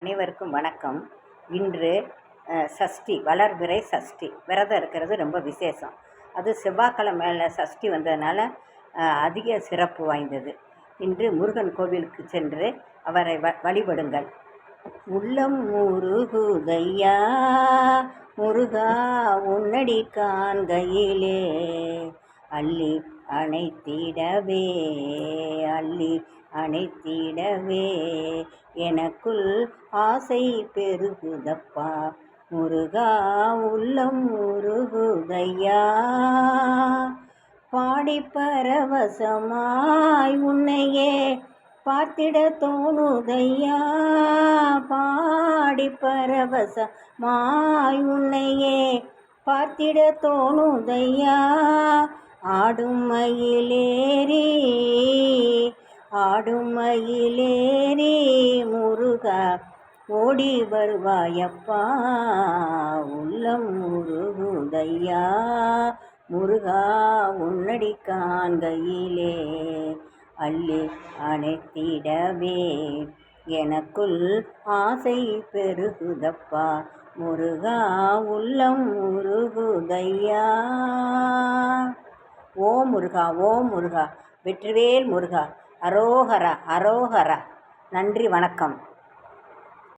அனைவருக்கும் வணக்கம். இன்று சஷ்டி, வளர்பிறை சஷ்டி. விரதம் இருக்கிறது ரொம்ப விசேஷம். அது செவ்வாய்க்கிழமையில் சஷ்டி வந்ததுனால அதிக சிறப்பு வாய்ந்தது. இன்று முருகன் கோவிலுக்கு சென்று அவரை வழிபடுங்கள். உள்ளம் முருகுதையா முருகா உன்னடி காண்கையிலே அள்ளி அணைத்திடவே அள்ளி அணைத்திடவே எனக்குள் ஆசை பெருகுதப்பா முருகா உள்ளம் முருகுதையா பாடி பரவசமாய் உன்னையே பார்த்திட தோணுதையா பாடி பரவசமாய் உன்னையே பார்த்திட தோணுதையா ஆடும் மயிலேறி முருகா ஓடி வருவாயப்பா உள்ளம் முருகுதையா முருகா உன்னடி காண்கையிலே அள்ளி அணைத்திடவே எனக்குள் ஆசை பெருகுதப்பா முருகா உள்ளம் முருகுதையா. ஓ முருகா, ஓ முருகா, வெற்றிவேல் முருகா, அரோகரா அரோகரா. நன்றி, வணக்கம்.